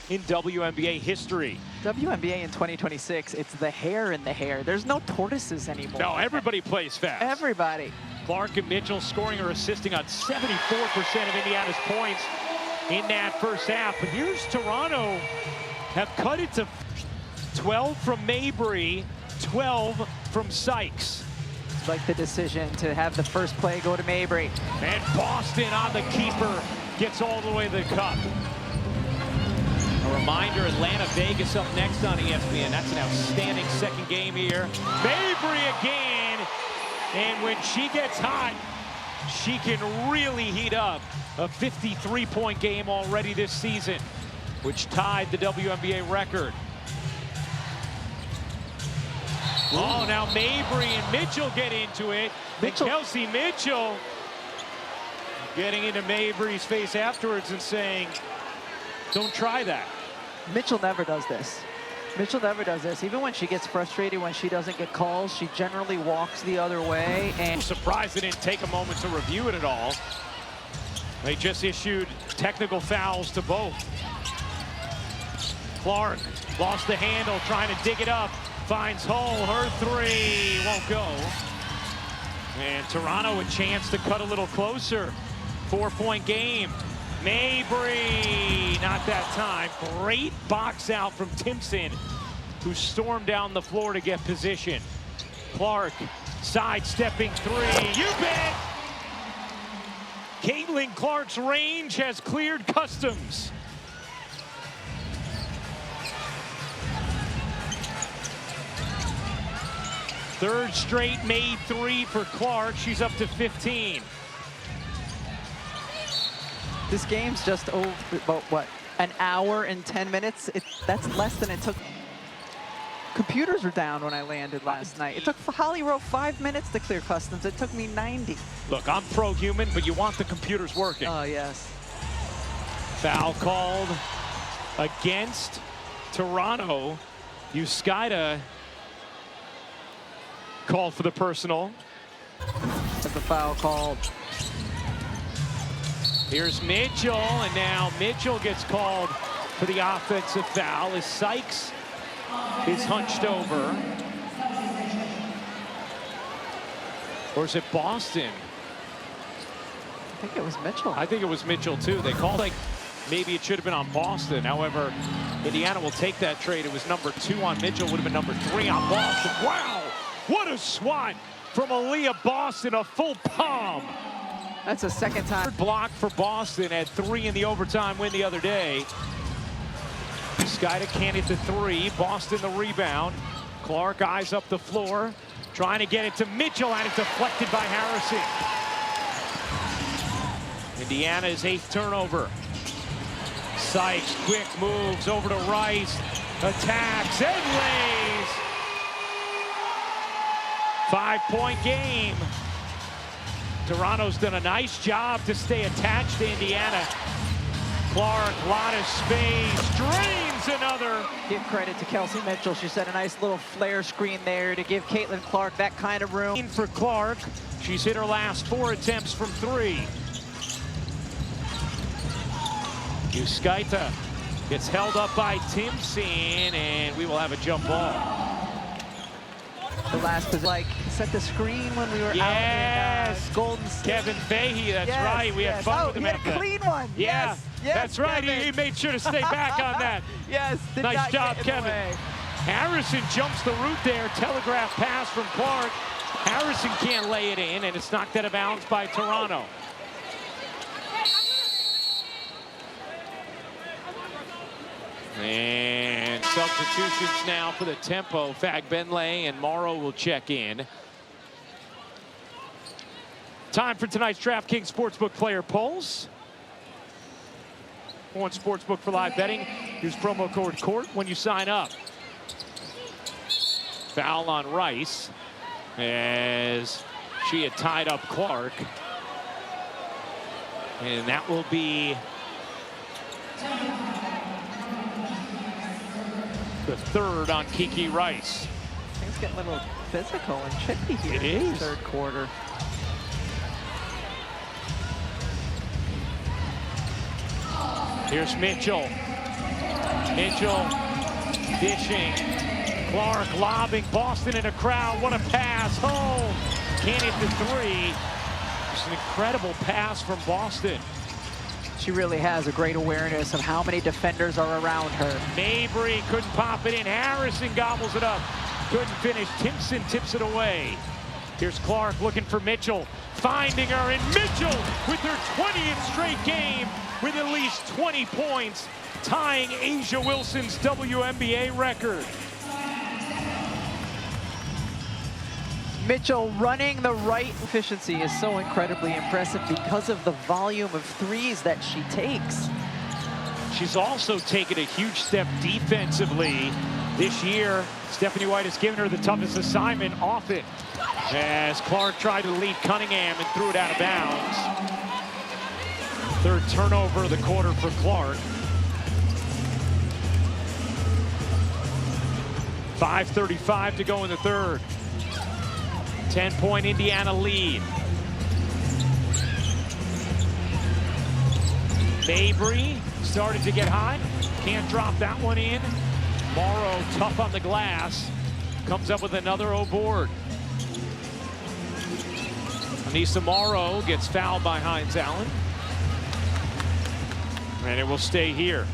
in WNBA history. WNBA in 2026, it's the hair in the hair. There's no tortoises anymore. No, everybody plays fast. Everybody. Clark and Mitchell scoring or assisting on 74% of Indiana's points in that first half. But here's Toronto have cut it to 12 from Mabry, 12 from Sykes. It's like the decision to have the first play go to Mabry. And Boston on the keeper gets all the way to the cup. A reminder, Atlanta, Vegas up next on ESPN. That's an outstanding second game here. Mabry again. And when she gets hot, she can really heat up. A 53-point game already this season, which tied the WNBA record. Oh, now Mabry and Mitchell get into it. Mitchell. And Kelsey Mitchell getting into Mabry's face afterwards and saying, don't try that. Mitchell never does this. Mitchell never does this. Even when she gets frustrated, when she doesn't get calls, she generally walks the other way. And I'm surprised they didn't take a moment to review it at all. They just issued technical fouls to both. Clark lost the handle, trying to dig it up. Finds Hull, her three won't go. And Toronto a chance to cut a little closer. 4-point game. Mabry, not that time. Great box out from Timpson, who stormed down the floor to get position. Clark sidestepping three. You bet! Caitlin Clark's range has cleared customs. Third straight made three for Clark. She's up to 15. This game's just over about, what, an hour and 10 minutes? That's less than it took. Computers were down when I landed last night. It took Holly Rowe 5 minutes to clear customs. It took me 90. Look, I'm pro-human, but you want the computers working. Oh, yes. Foul called against Toronto. Uskaida called for the personal. That's a foul called. Here's Mitchell, and now Mitchell gets called for the offensive foul as Sykes is hunched over. Or is it Boston? I think it was Mitchell. I think it was Mitchell, too. They called like maybe it should have been on Boston. However, Indiana will take that trade. It was number 2 on Mitchell, would have been number 3 on Boston. Wow, what a swat from Aaliyah Boston, a full palm. That's the second time. Third block for Boston, had 3 in the overtime win the other day. Uskaida can't hit the 3. Boston the rebound. Clark eyes up the floor, trying to get it to Mitchell, and it's deflected by Harrison. Indiana's 8th turnover. Sykes, quick moves over to Rice, attacks and lays. 5-point game. Toronto's done a nice job to stay attached to Indiana. Clark, lot of space, drains another. Give credit to Kelsey Mitchell. She set a nice little flare screen there to give Caitlin Clark that kind of room. For Clark, she's hit her last 4 attempts from 3. Uskaida gets held up by Timpson, and we will have a jump ball. The last position, like, set the screen when we were out in Golden State. Kevin Fahey, that's right. We had fun with him. He had a clean one. Yeah, yes, that's right. He made sure to stay back on that. Yes, nice job, Kevin. Harrison jumps the route there. Telegraph pass from Clark. Harrison can't lay it in, and it's knocked out of bounds by Toronto. And substitutions now for the tempo. Fagbenle and Morrow will check in. Time for tonight's DraftKings Sportsbook player polls. One Sportsbook for live betting. Use promo code COURT when you sign up. Foul on Rice as she had tied up Clark. And that will be the 3rd on Kiki Rice. Things get a little physical and chippy here it in is. the 3rd quarter. Here's Mitchell. Mitchell dishing. Clark lobbing. Boston in a crowd. What a pass. Home. Can't hit the three. Just an incredible pass from Boston. She really has a great awareness of how many defenders are around her. Mabry couldn't pop it in. Harrison gobbles it up. Couldn't finish. Timpson tips it away. Here's Clark looking for Mitchell. Finding her, and Mitchell with her 20th straight game with at least 20 points, tying Asia Wilson's WNBA record. Mitchell running the right efficiency is so incredibly impressive because of the volume of threes that she takes. She's also taken a huge step defensively this year. Stephanie White has given her the toughest assignment often, as Clark tried to lead Cunningham and threw it out of bounds. Third turnover of the quarter for Clark. 5:35 to go in the third. 10-point Indiana lead. Mabry started to get hot. Can't drop that one in. Morrow tough on the glass. Comes up with another board. Anissa Morrow gets fouled by Hines Allen. And it will stay here.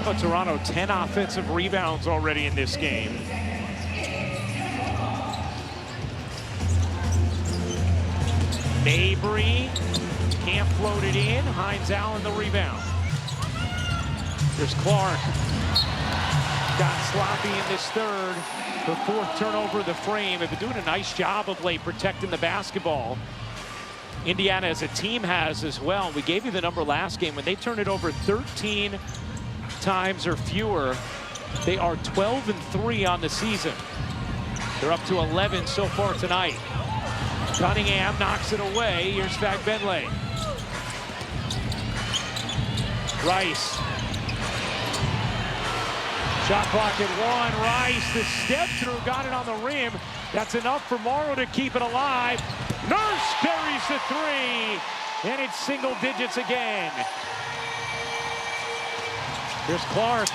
Oh, Toronto, 10 offensive rebounds already in this game. Mabry can't float it in. Hines Allen the rebound. There's Clark. Got sloppy in this third. Her fourth turnover of the frame. They've been doing a nice job of late protecting the basketball. Indiana as a team has as well. We gave you the number last game. When they turn it over 13 times or fewer, they are 12-3 on the season. They're up to 11 so far tonight. Cunningham knocks it away. Here's Fagbenle. Rice. Shot clock at 1. Rice, the step through, got it on the rim. That's enough for Morrow to keep it alive. Nurse buries the three, and it's single digits again. Here's Clark.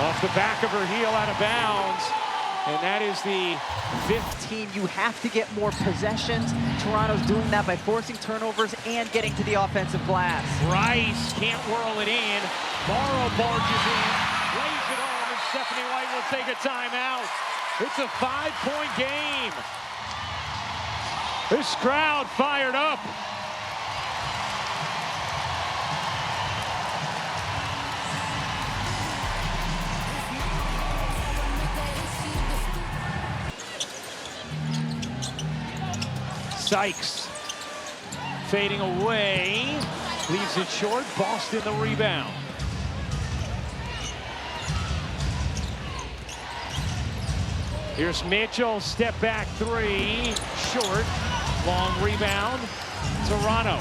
Off the back of her heel, out of bounds. And that is the 15. You have to get more possessions. Toronto's doing that by forcing turnovers and getting to the offensive glass. Rice can't whirl it in. Morrow barges in, lays it home, and Stephanie White will take a timeout. It's a 5-point game. This crowd fired up. Sykes fading away, leaves it short. Boston the rebound. Here's Mitchell, step back three, short, long rebound, Toronto.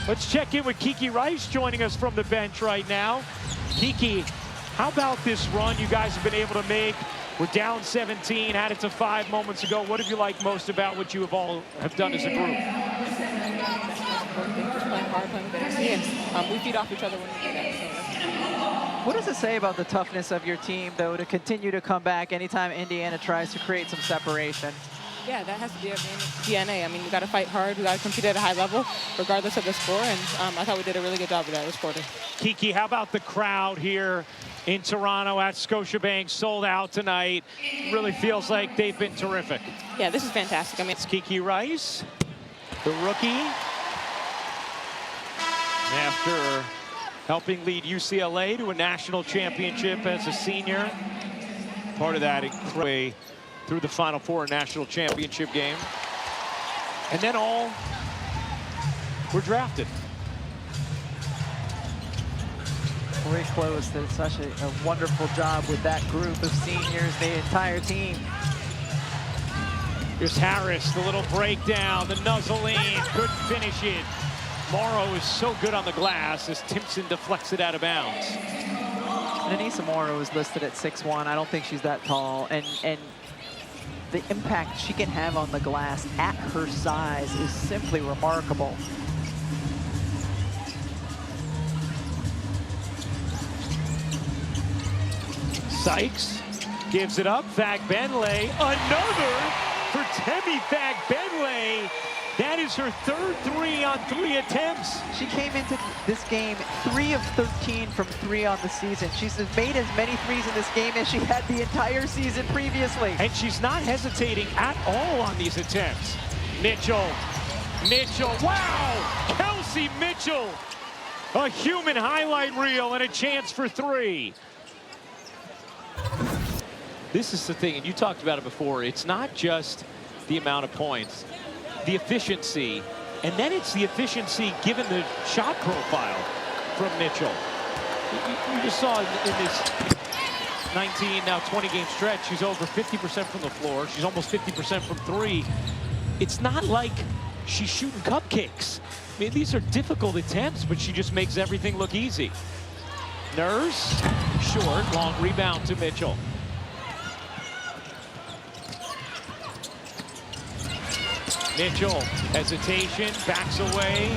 Let's check in with Kiki Rice joining us from the bench right now. Kiki, how about this run you guys have been able to make? We're down 17, had it to 5 moments ago. What have you liked most about what you have all have done as a group? Just playing hard, playing with energy, and we feed off each other when we do that. So. What does it say about the toughness of your team, though, to continue to come back anytime Indiana tries to create some separation? Yeah, that has to be our DNA. I mean, we got to fight hard. We got to compete at a high level, regardless of the score. And I thought we did a really good job of that this quarter. Kiki, how about the crowd here in Toronto at Scotiabank, sold out tonight? Really feels like they've been terrific. Yeah, this is fantastic. I mean, it's Kiki Rice, the rookie, after helping lead UCLA to a national championship as a senior. Part of that incredible through the Final Four national championship game. And then all were drafted. Corey Close did such a wonderful job with that group of seniors, the entire team. Here's Harris, the little breakdown, the nuzzle in, couldn't finish it. Morrow is so good on the glass as Timpson deflects it out of bounds. And Anissa Morrow is listed at 6'1". I don't think she's that tall. And the impact she can have on the glass at her size is simply remarkable. Sykes gives it up. Fagbenle, another for Temi Fagbenle. That is her third 3 on 3 attempts. She came into this game 3 of 13 from 3 on the season. She's made as many threes in this game as she had the entire season previously. And she's not hesitating at all on these attempts. Mitchell, wow! Kelsey Mitchell, a human highlight reel and a chance for 3. This is the thing, and you talked about it before, it's not just the amount of points, the efficiency, and then it's the efficiency given the shot profile from Mitchell. You just saw in this 19, now 20-game stretch, she's over 50% from the floor. She's almost 50% from 3. It's not like she's shooting cupcakes. I mean, these are difficult attempts, but she just makes everything look easy. Nurse, short, long rebound to Mitchell. Mitchell, hesitation, backs away,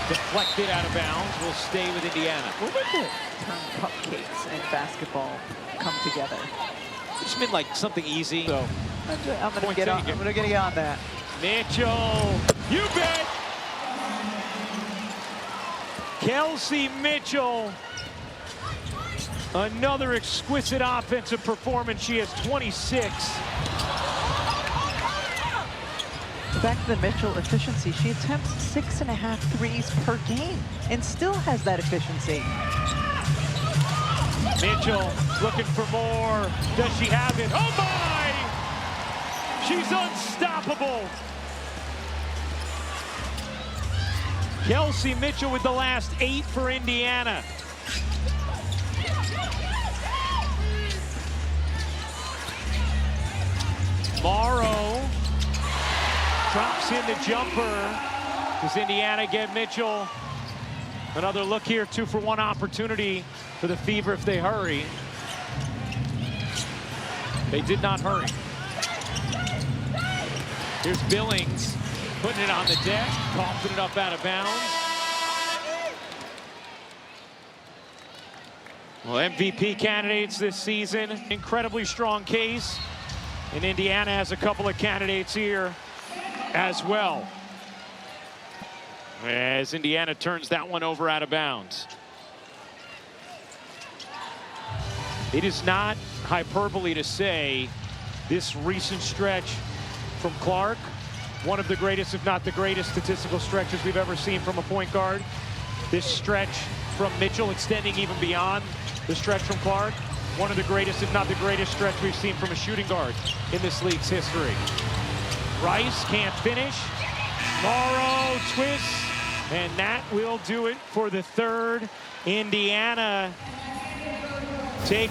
deflected out of bounds, will stay with Indiana. What would the term cupcakes and basketball come together? It's been like something easy. So I'm gonna get on that. Mitchell, you bet! Kelsey Mitchell, another exquisite offensive performance. She has 26. Back to the Mitchell efficiency, she attempts 6.5 threes per game and still has that efficiency. Mitchell looking for more. Does she have it? Oh my! She's unstoppable. Kelsey Mitchell with the last 8 for Indiana. Morrow drops in the jumper. Does Indiana get Mitchell? Another look here, 2-for-1 opportunity for the Fever if they hurry. They did not hurry. Here's Billings putting it on the deck, coughing it up out of bounds. Well, MVP candidates this season, incredibly strong case. And Indiana has a couple of candidates here as well, as Indiana turns that one over out of bounds. It is not hyperbole to say this recent stretch from Clark, one of the greatest, if not the greatest, statistical stretches we've ever seen from a point guard. This stretch from Mitchell extending even beyond the stretch from Clark, one of the greatest, if not the greatest stretch we've seen from a shooting guard in this league's history. Rice can't finish. Morrow twists, and that will do it for the third Indiana take.